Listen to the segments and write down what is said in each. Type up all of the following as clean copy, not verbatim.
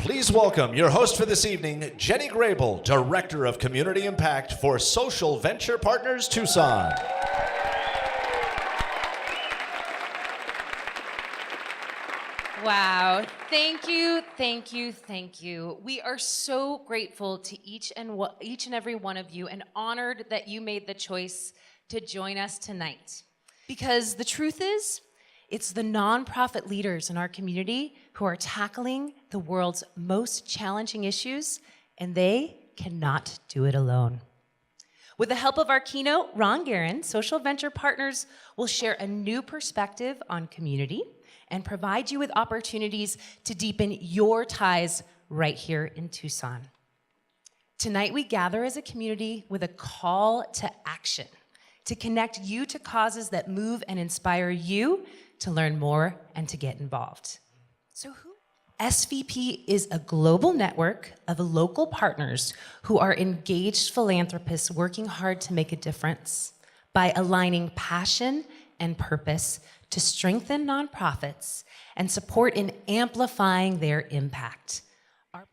Please welcome your host for this evening, Jenny Grable, Director of Community Impact for Social Venture Partners Tucson. Wow, thank you, thank you, thank you. We are so grateful to each and every one of you and honored that you made the choice to join us tonight. Because the truth is, it's the nonprofit leaders in our community who are tackling the world's most challenging issues, and they cannot do it alone. With the help of our keynote, Ron Garan, Social Venture Partners will share a new perspective on community and provide you with opportunities to deepen your ties right here in Tucson. Tonight, we gather as a community with a call to action to connect you to causes that move and inspire you to learn more and to get involved. So who? SVP is a global network of local partners who are engaged philanthropists working hard to make a difference by aligning passion and purpose to strengthen nonprofits and support in amplifying their impact.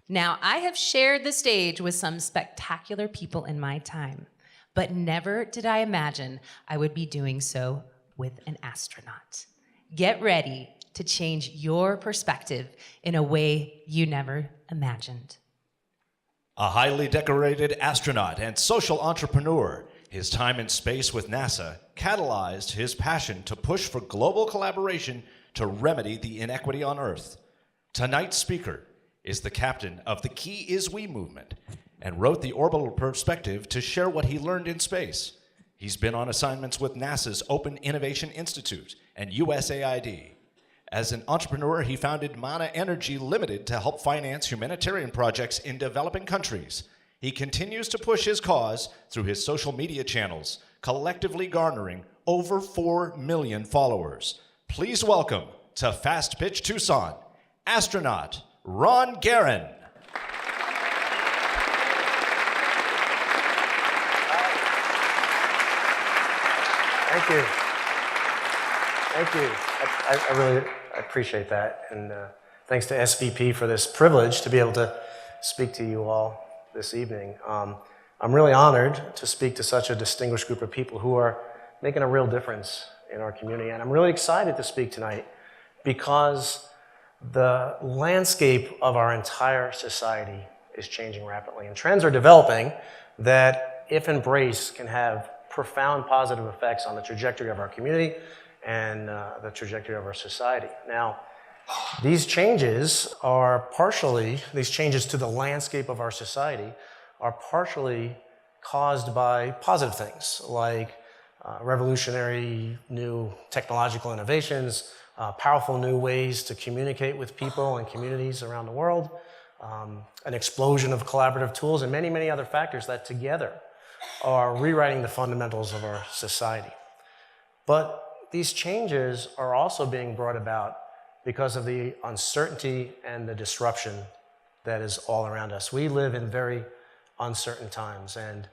Now, I have shared the stage with some spectacular people in my time, but never did I imagine I would be doing so with an astronaut. Get ready to change your perspective in a way you never imagined. A highly decorated astronaut and social entrepreneur, his time in space with NASA catalyzed his passion to push for global collaboration to remedy the inequity on Earth. Tonight's speaker is the captain of the Key Is We movement and wrote the Orbital Perspective to share what he learned in space. He's been on assignments with NASA's Open Innovation Institute and USAID. As an entrepreneur, he founded Mana Energy Limited to help finance humanitarian projects in developing countries. He continues to push his cause through his social media channels, collectively garnering over 4 million followers. Please welcome to Fast Pitch Tucson, astronaut Ron Garan. Thank you. Thank you. I really appreciate that. And thanks to SVP for this privilege to be able to speak to you all this evening. I'm really honored to speak to such a distinguished group of people who are making a real difference in our community. And I'm really excited to speak tonight because the landscape of our entire society is changing rapidly. And trends are developing that, if embraced, can have profound positive effects on the trajectory of our community and the trajectory of our society. Now, these changes to the landscape of our society are partially caused by positive things like revolutionary new technological innovations, powerful new ways to communicate with people and communities around the world, an explosion of collaborative tools, and many, many other factors that together are rewriting the fundamentals of our society. But these changes are also being brought about because of the uncertainty and the disruption that is all around us. We live in very uncertain times, and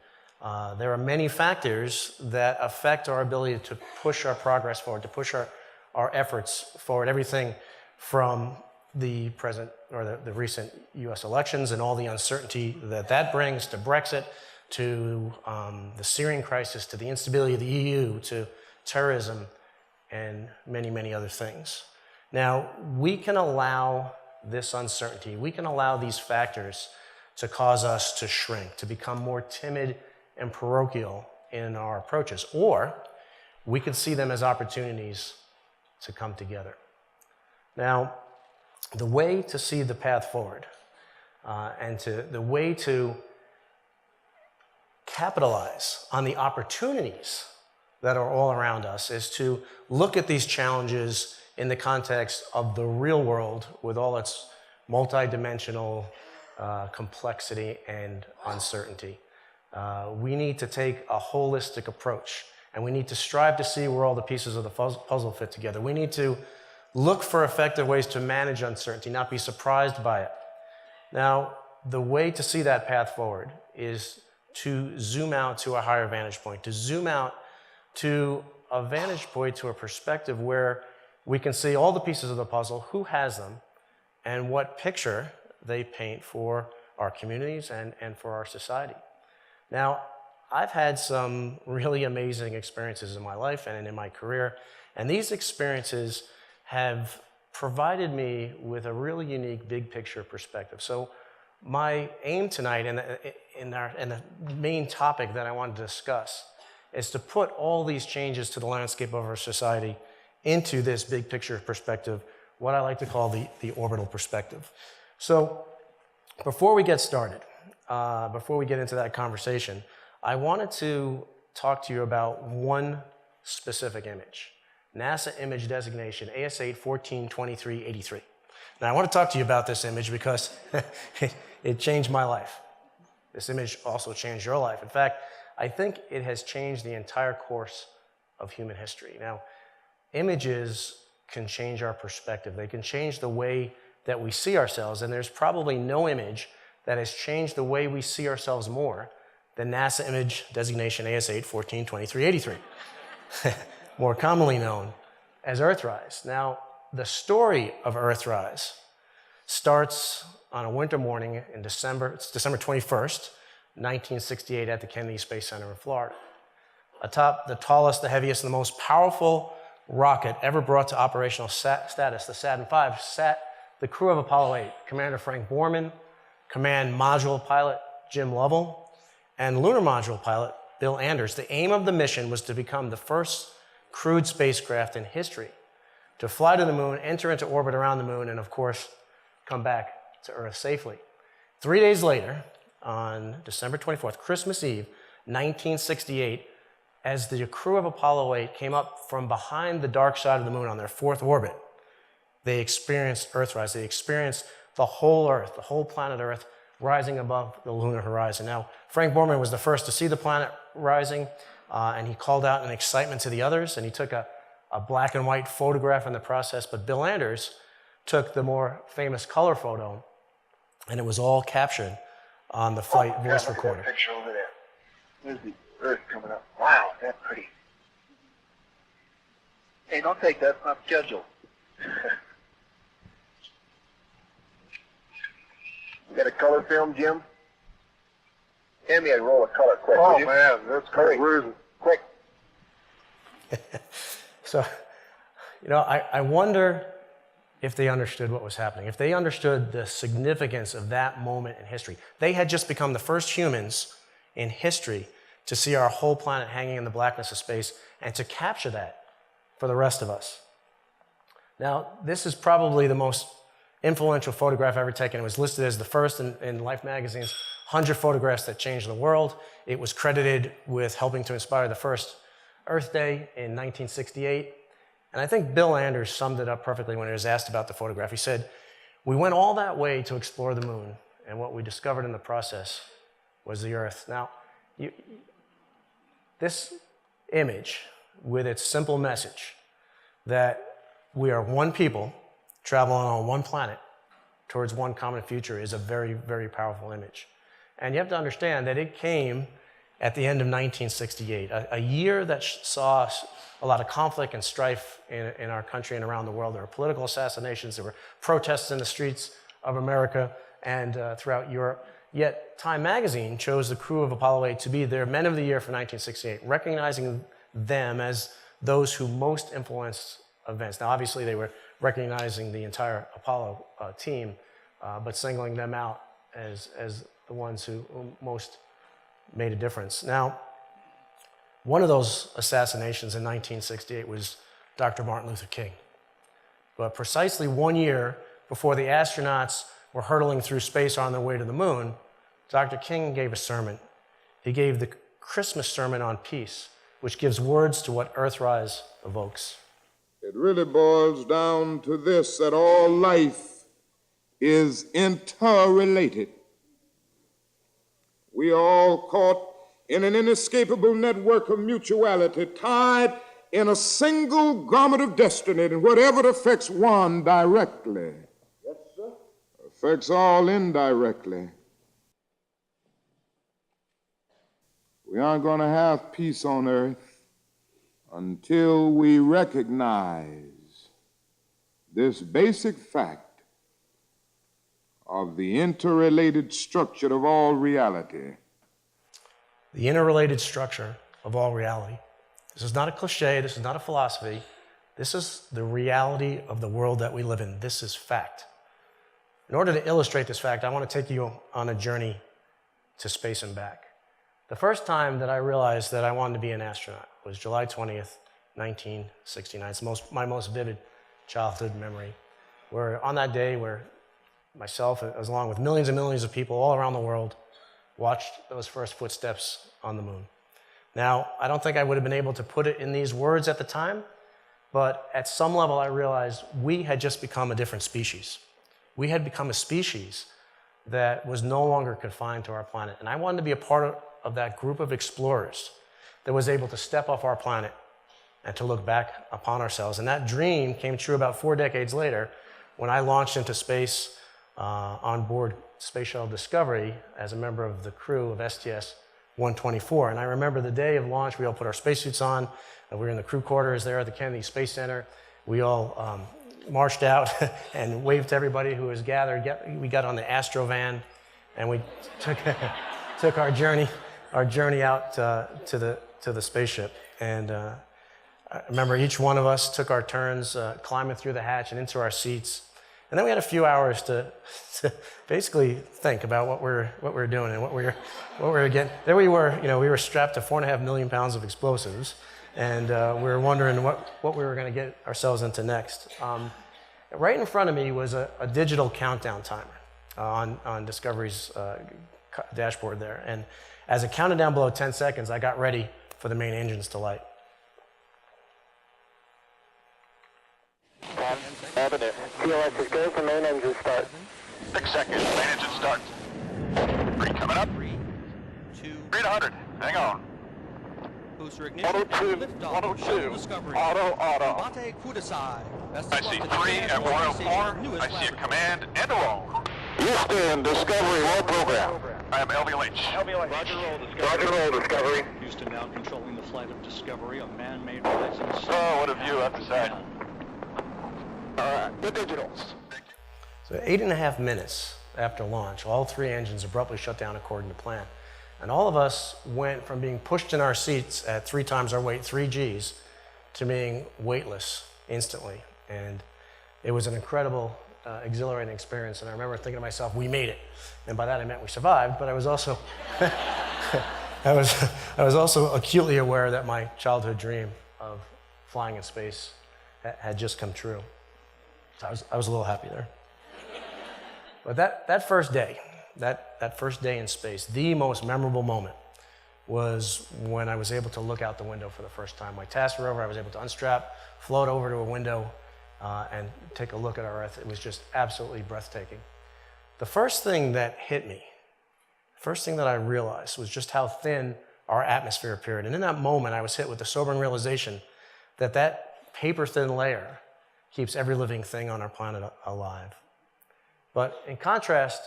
there are many factors that affect our ability to push our progress forward, to push our efforts forward. Everything from the present or the recent US elections and all the uncertainty that brings, to Brexit, to the Syrian crisis, to the instability of the EU, to terrorism, and many, many other things. Now, we can allow this uncertainty, we can allow these factors to cause us to shrink, to become more timid and parochial in our approaches, or we can see them as opportunities to come together. Now, the way to see the path forward and the way to capitalize on the opportunities that are all around us is to look at these challenges in the context of the real world with all its multidimensional complexity and uncertainty. We need to take a holistic approach, and we need to strive to see where all the pieces of the puzzle fit together. We need to look for effective ways to manage uncertainty, not be surprised by it. Now, the way to see that path forward is to zoom out to a higher vantage point, to zoom out to a vantage point, to a perspective where we can see all the pieces of the puzzle, who has them, and what picture they paint for our communities and for our society. Now, I've had some really amazing experiences in my life and in my career, and these experiences have provided me with a really unique big picture perspective. So my aim tonight and the main topic that I want to discuss is to put all these changes to the landscape of our society into this big picture perspective, what I like to call the orbital perspective. So before we get started, before we get into that conversation, I wanted to talk to you about one specific image, NASA image designation AS8 142383. Now I want to talk to you about this image because it changed my life. This image also changed your life. In fact, I think it has changed the entire course of human history. Now, images can change our perspective. They can change the way that we see ourselves, and there's probably no image that has changed the way we see ourselves more than NASA image designation AS8 142383, more commonly known as Earthrise. Now, the story of Earthrise starts on a winter morning in December. It's December 21st, 1968 at the Kennedy Space Center in Florida. Atop the tallest, the heaviest, and the most powerful rocket ever brought to operational status, the Saturn V, sat the crew of Apollo 8, Commander Frank Borman, Command Module Pilot Jim Lovell, and Lunar Module Pilot Bill Anders. The aim of the mission was to become the first crewed spacecraft in history to fly to the moon, enter into orbit around the moon, and of course, come back to Earth safely. 3 days later, on December 24th, Christmas Eve, 1968, as the crew of Apollo 8 came up from behind the dark side of the moon on their fourth orbit, they experienced Earthrise. They experienced the whole Earth, the whole planet Earth, rising above the lunar horizon. Now, Frank Borman was the first to see the planet rising, and he called out in excitement to the others, and he took a black and white photograph in the process, but Bill Anders took the more famous color photo, and it was all captured on the flight voice recorder. Look at that picture over there. There's the Earth coming up. Wow, that's pretty. Hey, don't take that. It's not scheduled. You got a color film, Jim? Hand me a roll of color, quick. Oh, man, that's great. Where is it? Quick. So, you know, I wonder if they understood what was happening, if they understood the significance of that moment in history. They had just become the first humans in history to see our whole planet hanging in the blackness of space and to capture that for the rest of us. Now, this is probably the most influential photograph ever taken. It was listed as the first in Life magazine's 100 photographs that changed the world. It was credited with helping to inspire the first Earth Day in 1968. And I think Bill Anders summed it up perfectly when he was asked about the photograph. He said, "We went all that way to explore the moon, and what we discovered in the process was the Earth." Now, this image, with its simple message that we are one people traveling on one planet towards one common future, is a very, very powerful image. And you have to understand that it came at the end of 1968, a year that saw a lot of conflict and strife in our country and around the world. There were political assassinations, there were protests in the streets of America and throughout Europe. Yet Time magazine chose the crew of Apollo 8 to be their Men of the Year for 1968, recognizing them as those who most influenced events. Now, obviously, they were recognizing the entire Apollo team, but singling them out as the ones who most made a difference. Now, one of those assassinations in 1968 was Dr. Martin Luther King. But precisely 1 year before the astronauts were hurtling through space on their way to the moon, Dr. King gave a sermon. He gave the Christmas sermon on peace, which gives words to what Earthrise evokes. It really boils down to this, that all life is interrelated. We are all caught in an inescapable network of mutuality, tied in a single garment of destiny, and whatever affects one directly affects all indirectly. We aren't going to have peace on earth until we recognize this basic fact. of the interrelated structure of all reality. The interrelated structure of all reality. This is not a cliche, this is not a philosophy. This is the reality of the world that we live in. This is fact. In order to illustrate this fact, I want to take you on a journey to space and back. The first time that I realized that I wanted to be an astronaut was July 20th, 1969. It's my most vivid childhood memory. Where on that day, where myself, as along with millions and millions of people all around the world, watched those first footsteps on the moon. Now, I don't think I would have been able to put it in these words at the time, but at some level I realized we had just become a different species. We had become a species that was no longer confined to our planet. And I wanted to be a part of that group of explorers that was able to step off our planet and to look back upon ourselves. And that dream came true about 4 decades later when I launched into space on board Space Shuttle Discovery as a member of the crew of STS-124. And I remember the day of launch, we all put our spacesuits on, and we were in the crew quarters there at the Kennedy Space Center. We all marched out and waved to everybody who was gathered. We got on the Astrovan, and we took our journey out to the spaceship. And I remember each one of us took our turns climbing through the hatch and into our seats. And then we had a few hours to basically think about what we're doing and what we were getting. There we were, we were strapped to 4.5 million pounds of explosives, and we were wondering what we were going to get ourselves into next. Right in front of me was a digital countdown timer on Discovery's dashboard there. And as it counted down below 10 seconds, I got ready for the main engines to light. TLS go for main engine start. 6 seconds, main engine start. 3 coming up. 3, 2, 3 to 100, hang on. booster ignition. 102, 102, auto. I see 3 at 104, I see a command and a roll. Houston, Discovery, roll program. I am LV Lynch. Roger roll, Discovery. Houston now controlling the flight of Discovery, a man-made rising sun. Oh, what have you have to say? The digitals. So 8.5 minutes after launch, all 3 engines abruptly shut down according to plan. And all of us went from being pushed in our seats at 3 times our weight, 3 Gs, to being weightless instantly. And it was an incredible, exhilarating experience. And I remember thinking to myself, we made it. And by that I meant we survived, but I was also, I was also acutely aware that my childhood dream of flying in space had just come true. So I was a little happy there. But that first day, that first day in space, the most memorable moment was when I was able to look out the window for the first time. My tasks were over, I was able to unstrap, float over to a window, and take a look at our Earth. It was just absolutely breathtaking. The first thing that hit me, first thing that I realized was just how thin our atmosphere appeared. And in that moment, I was hit with the sobering realization that paper-thin layer keeps every living thing on our planet alive. But in contrast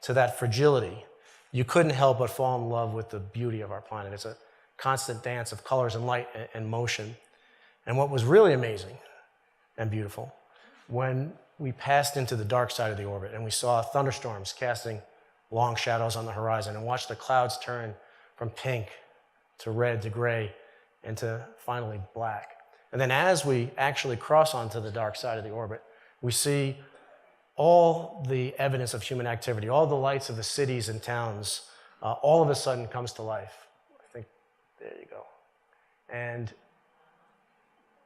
to that fragility, you couldn't help but fall in love with the beauty of our planet. It's a constant dance of colors and light and motion. And what was really amazing and beautiful, when we passed into the dark side of the orbit and we saw thunderstorms casting long shadows on the horizon and watched the clouds turn from pink to red to gray and to finally black. And then as we actually cross onto the dark side of the orbit, we see all the evidence of human activity, all the lights of the cities and towns, all of a sudden comes to life. I think, there you go. And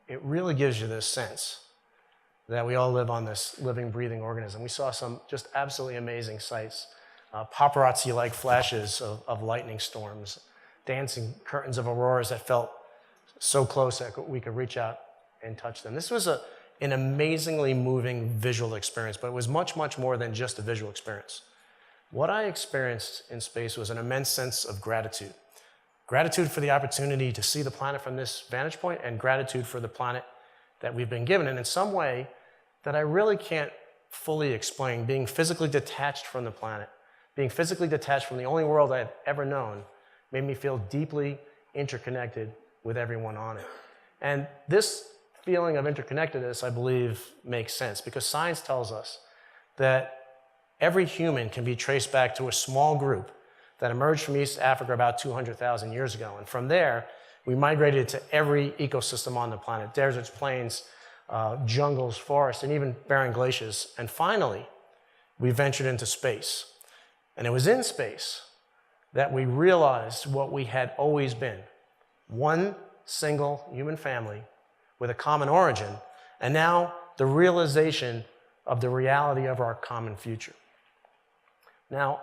it really gives you this sense that we all live on this living, breathing organism. We saw some just absolutely amazing sights, paparazzi-like flashes of lightning storms, dancing curtains of auroras that felt so close that we could reach out and touch them. This was an amazingly moving visual experience, but it was much, much more than just a visual experience. What I experienced in space was an immense sense of gratitude. Gratitude for the opportunity to see the planet from this vantage point, and gratitude for the planet that we've been given. And in some way that I really can't fully explain, being physically detached from the planet, being physically detached from the only world I've ever known, made me feel deeply interconnected with everyone on it. And this feeling of interconnectedness, I believe, makes sense because science tells us that every human can be traced back to a small group that emerged from East Africa about 200,000 years ago. And from there, we migrated to every ecosystem on the planet: deserts, plains, jungles, forests, and even barren glaciers. And finally, we ventured into space. And it was in space that we realized what we had always been: one single human family with a common origin, and now the realization of the reality of our common future. Now,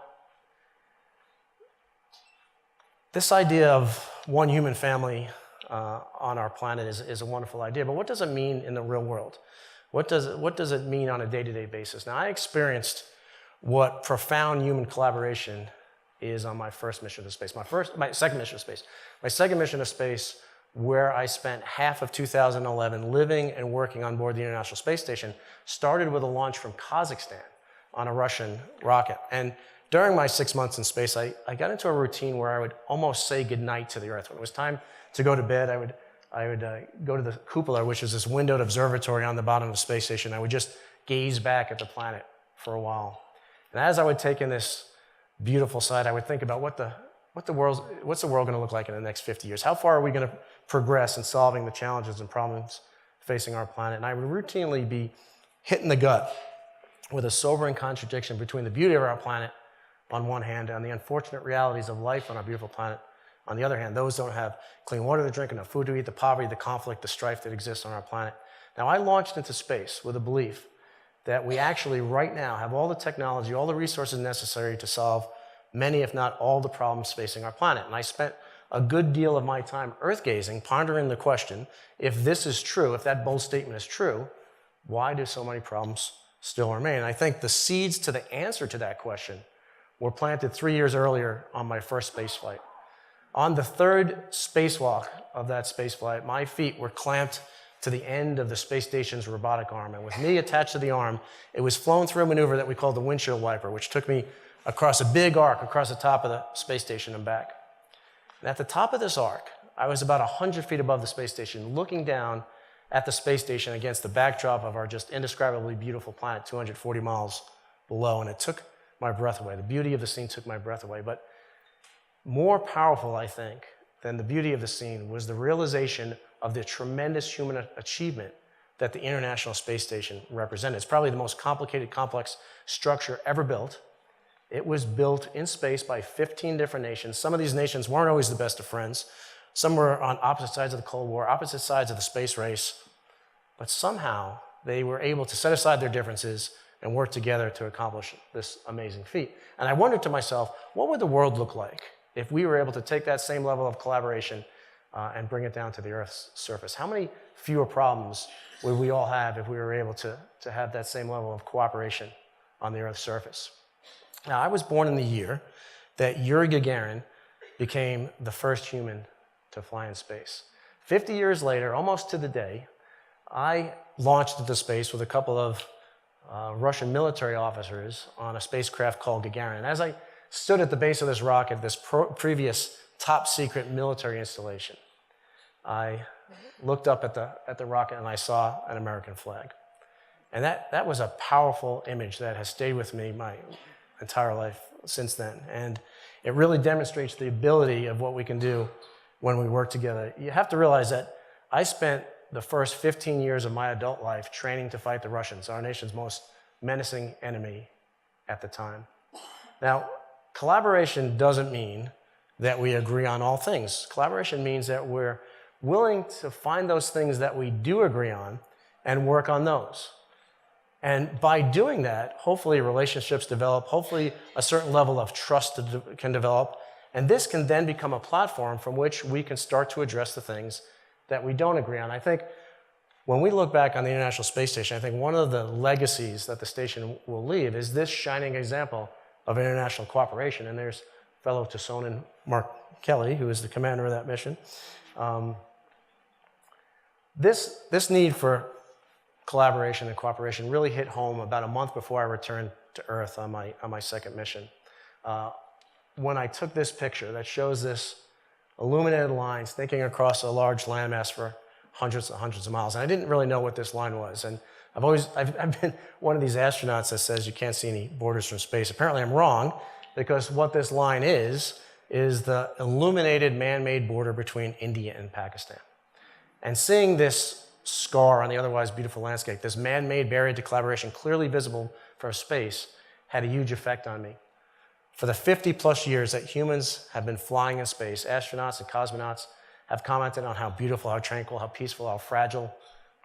this idea of one human family on our planet is a wonderful idea, but what does it mean in the real world? What does it mean on a day-to-day basis? Now, I experienced what profound human collaboration is on my first mission to space, my second mission to space. My second mission to space, where I spent half of 2011 living and working on board the International Space Station, started with a launch from Kazakhstan on a Russian rocket. And during my 6 months in space, I got into a routine where I would almost say goodnight to the Earth. When it was time to go to bed, I would go to the cupola, which is this windowed observatory on the bottom of the space station. I would just gaze back at the planet for a while. And as I would take in this beautiful sight, I would think about what's the world going to look like in the next 50 years? How far are we going to progress in solving the challenges and problems facing our planet? And I would routinely be hit in the gut with a sobering contradiction between the beauty of our planet on one hand and the unfortunate realities of life on our beautiful planet on the other hand. Those don't have clean water to drink, enough food to eat, the poverty, the conflict, the strife that exists on our planet. Now, I launched into space with a belief that we actually right now have all the technology, all the resources necessary to solve many, if not all, the problems facing our planet. And I spent a good deal of my time earth-gazing, pondering the question: if this is true, if that bold statement is true, why do so many problems still remain? And I think the seeds to the answer to that question were planted 3 years earlier on my first space flight. On the third spacewalk of that space flight, my feet were clamped to the end of the space station's robotic arm. And with me attached to the arm, it was flown through a maneuver that we called the windshield wiper, which took me across a big arc across the top of the space station and back. And at the top of this arc, I was about 100 feet above the space station, looking down at the space station against the backdrop of our just indescribably beautiful planet 240 miles below, and it took my breath away. The beauty of the scene took my breath away. But more powerful, I think, than the beauty of the scene was the realization of the tremendous human achievement that the International Space Station represented. It's probably the most complicated, complex structure ever built. It was built in space by 15 different nations. Some of these nations weren't always the best of friends. Some were on opposite sides of the Cold War, opposite sides of the space race. But somehow they were able to set aside their differences and work together to accomplish this amazing feat. And I wondered to myself, what would the world look like if we were able to take that same level of collaboration and bring it down to the Earth's surface? How many fewer problems would we all have if we were able to have that same level of cooperation on the Earth's surface? Now, I was born in the year that Yuri Gagarin became the first human to fly in space. 50 years later, almost to the day, I launched into space with a couple of Russian military officers on a spacecraft called Garan. And as I stood at the base of this rocket, this previous top secret military installation, I looked up at the rocket and I saw an American flag. And that was a powerful image that has stayed with me my entire life since then. And it really demonstrates the ability of what we can do when we work together. You have to realize that I spent the first 15 years of my adult life training to fight the Russians, our nation's most menacing enemy at the time. Now, collaboration doesn't mean that we agree on all things. Collaboration means that we're willing to find those things that we do agree on and work on those. And by doing that, hopefully relationships develop, hopefully a certain level of trust can develop, and this can then become a platform from which we can start to address the things that we don't agree on. I think when we look back on the International Space Station, I think one of the legacies that the station will leave is this shining example of international cooperation. And there's fellow Tucsonan Mark Kelly, who is the commander of that mission. This need for collaboration and cooperation really hit home about a month before I returned to Earth on my second mission. When I took this picture that shows this illuminated line snaking across a large landmass for hundreds and hundreds of miles. And I didn't really know what this line was. And I've been one of these astronauts that says you can't see any borders from space. Apparently I'm wrong, because what this line is the illuminated man-made border between India and Pakistan. And seeing this scar on the otherwise beautiful landscape, this man-made barrier to collaboration clearly visible from space, had a huge effect on me. For the 50 plus years that humans have been flying in space, astronauts and cosmonauts have commented on how beautiful, how tranquil, how peaceful, how fragile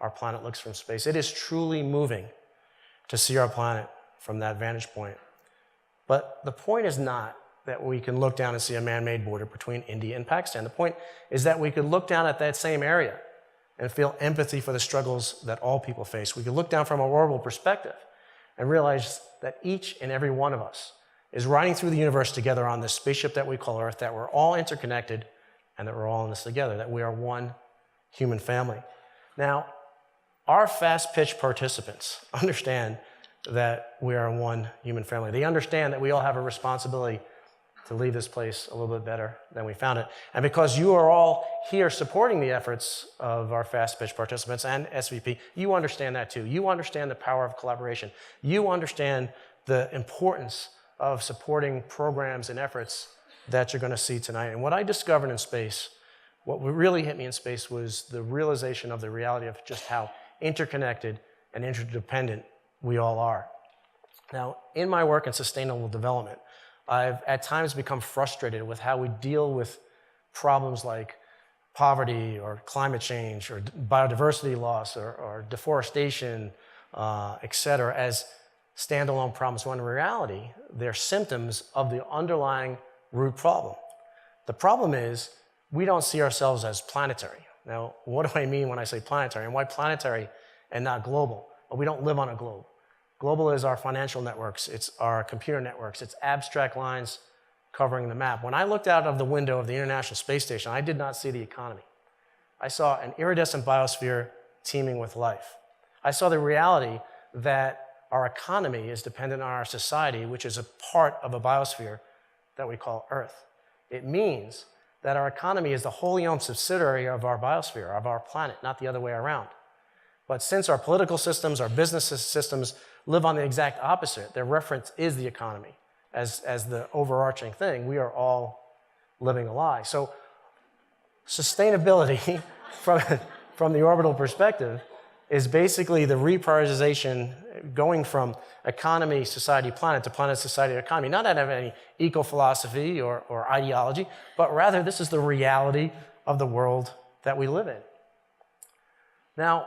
our planet looks from space. It is truly moving to see our planet from that vantage point. But the point is not that we can look down and see a man-made border between India and Pakistan. The point is that we could look down at that same area and feel empathy for the struggles that all people face. We could look down from a orbital perspective and realize that each and every one of us is riding through the universe together on this spaceship that we call Earth, that we're all interconnected and that we're all in this together, that we are one human family. Now, our fast pitch participants understand that we are one human family. They understand that we all have a responsibility to leave this place a little bit better than we found it. And because you are all here supporting the efforts of our fast pitch participants and SVP, you understand that too. You understand the power of collaboration. You understand the importance of supporting programs and efforts that you're going to see tonight. And what I discovered in space, what really hit me in space, was the realization of the reality of just how interconnected and interdependent we all are. Now, in my work in sustainable development, I've at times become frustrated with how we deal with problems like poverty or climate change or biodiversity loss or deforestation, et cetera, as standalone problems, when in reality, they're symptoms of the underlying root problem. The problem is we don't see ourselves as planetary. Now, what do I mean when I say planetary? And why planetary and not global? Well, we don't live on a globe. Global is our financial networks, it's our computer networks, it's abstract lines covering the map. When I looked out of the window of the International Space Station, I did not see the economy. I saw an iridescent biosphere teeming with life. I saw the reality that our economy is dependent on our society, which is a part of a biosphere that we call Earth. It means that our economy is the wholly owned subsidiary of our biosphere, of our planet, not the other way around. But since our political systems, our business systems live on the exact opposite, their reference is the economy as the overarching thing, we are all living a lie. So sustainability from the orbital perspective is basically the reprioritization going from economy, society, planet to planet, society, economy, not out of any eco-philosophy or ideology, but rather this is the reality of the world that we live in. Now,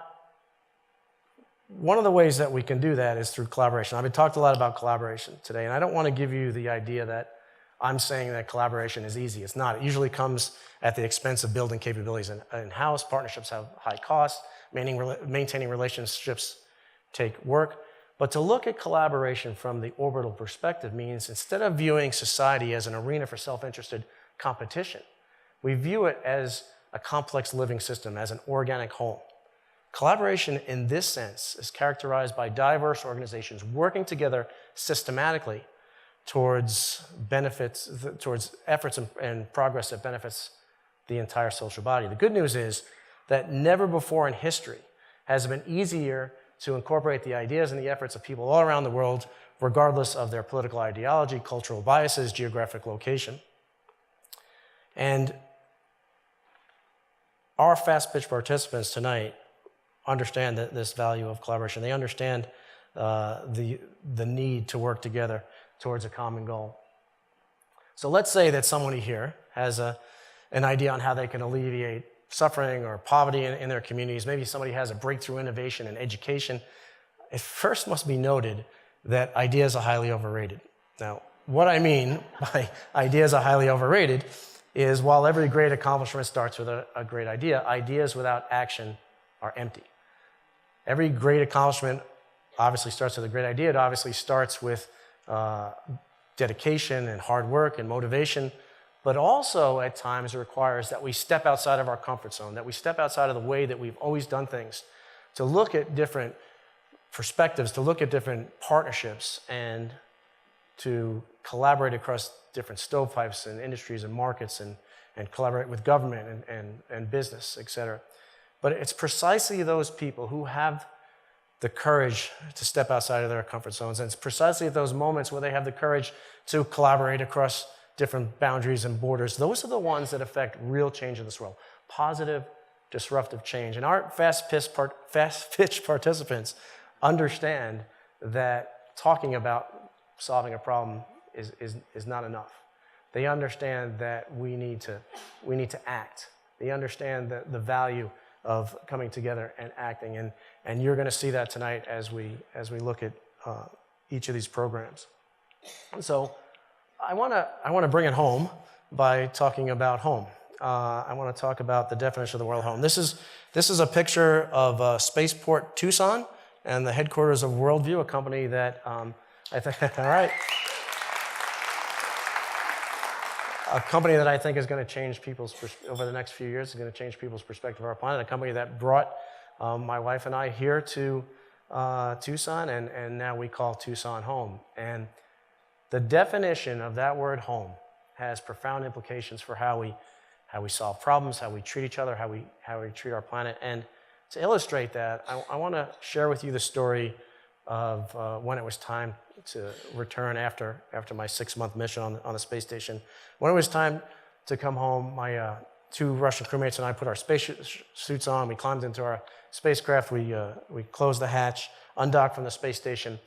one of the ways that we can do that is through collaboration. I've been talked a lot about collaboration today, and I don't want to give you the idea that I'm saying that collaboration is easy. It's not. It usually comes at the expense of building capabilities in-house. Partnerships have high costs. Maintaining relationships take work. But to look at collaboration from the orbital perspective means instead of viewing society as an arena for self-interested competition, we view it as a complex living system, as an organic whole. Collaboration in this sense is characterized by diverse organizations working together systematically towards benefits, towards efforts and progress that benefits the entire social body. The good news is that never before in history has it been easier to incorporate the ideas and the efforts of people all around the world, regardless of their political ideology, cultural biases, geographic location. And our fast pitch participants tonight understand this value of collaboration. They understand the need to work together towards a common goal. So let's say that somebody here has an idea on how they can alleviate suffering or poverty in their communities. Maybe somebody has a breakthrough innovation in education. It first must be noted that ideas are highly overrated. Now, what I mean by ideas are highly overrated is while every great accomplishment starts with a great idea, ideas without action are empty. Every great accomplishment obviously starts with a great idea. It obviously starts with dedication and hard work and motivation, but also at times it requires that we step outside of our comfort zone, that we step outside of the way that we've always done things, to look at different perspectives, to look at different partnerships, and to collaborate across different stovepipes and industries and markets and collaborate with government and business, et cetera. But it's precisely those people who have the courage to step outside of their comfort zones. And it's precisely at those moments where they have the courage to collaborate across different boundaries and borders. Those are the ones that affect real change in this world. Positive, disruptive change. And our fast pitch participants understand that talking about solving a problem is not enough. They understand that we need to act. They understand the value of coming together and acting, and you're going to see that tonight as we look at each of these programs. And so I want to bring it home by talking about home. I want to talk about the definition of the word home. This is a picture of Spaceport Tucson and the headquarters of Worldview, a company that I think all right. A company that I think is going to change over the next few years, is going to change people's perspective of our planet. A company that brought my wife and I here to Tucson, and now we call Tucson home. And the definition of that word home has profound implications for how we solve problems, how we treat each other, how we treat our planet. And to illustrate that, I want to share with you the story of when it was time to return after my 6-month mission on the space station. When it was time to come home, my 2 Russian crewmates and I put our space suits on. We climbed into our spacecraft. We closed the hatch, undocked from the space station,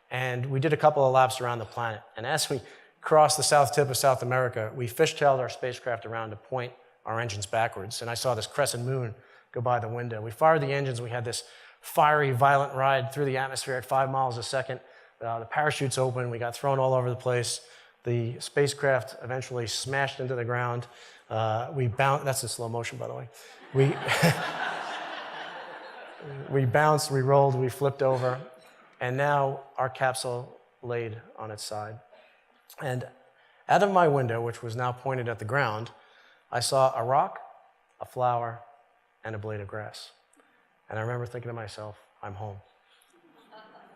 and we did a couple of laps around the planet. And as we crossed the south tip of South America, we fishtailed our spacecraft around to point our engines backwards. And I saw this crescent moon go by the window. We fired the engines. We had this fiery, violent ride through the atmosphere at 5 miles a second. The parachutes opened. We got thrown all over the place. The spacecraft eventually smashed into the ground. We bounced. That's in slow motion, by the way. We bounced, we rolled, we flipped over, and now our capsule laid on its side. And out of my window, which was now pointed at the ground, I saw a rock, a flower, and a blade of grass. And I remember thinking to myself, I'm home.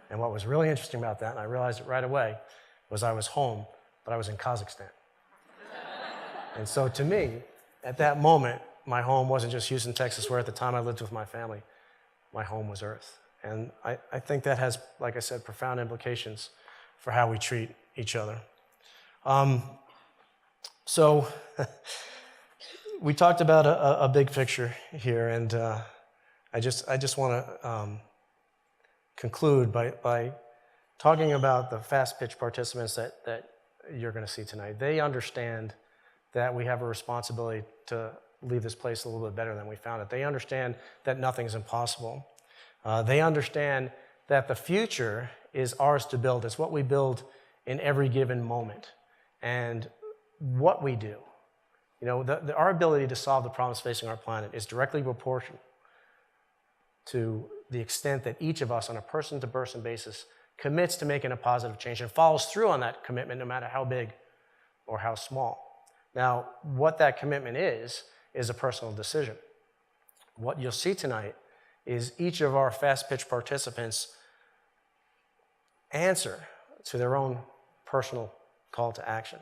And what was really interesting about that, and I realized it right away, was I was home, but I was in Kazakhstan. And so to me, at that moment, my home wasn't just Houston, Texas, where at the time I lived with my family. My home was Earth. And I think that has, like I said, profound implications for how we treat each other. So we talked about a big picture here, and I just want to conclude by talking about the fast pitch participants that you're going to see tonight. They understand that we have a responsibility to leave this place a little bit better than we found it. They understand that nothing's impossible. They understand that the future is ours to build. It's what we build in every given moment. And what we do, our ability to solve the problems facing our planet is directly proportional to the extent that each of us on a person-to-person basis commits to making a positive change and follows through on that commitment no matter how big or how small. Now, what that commitment is a personal decision. What you'll see tonight is each of our fast pitch participants answer to their own personal call to action.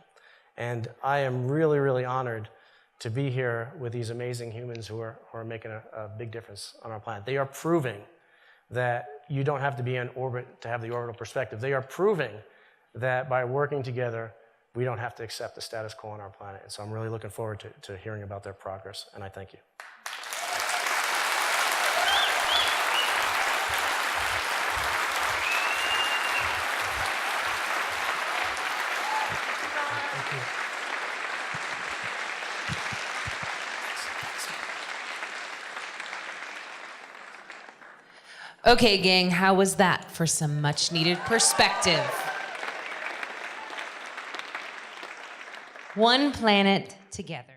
And I am really, really honored to be here with these amazing humans who are making a big difference on our planet. They are proving that you don't have to be in orbit to have the orbital perspective. They are proving that by working together, we don't have to accept the status quo on our planet. And so I'm really looking forward to hearing about their progress, and I thank you. Okay, gang, how was that for some much needed perspective? One planet together.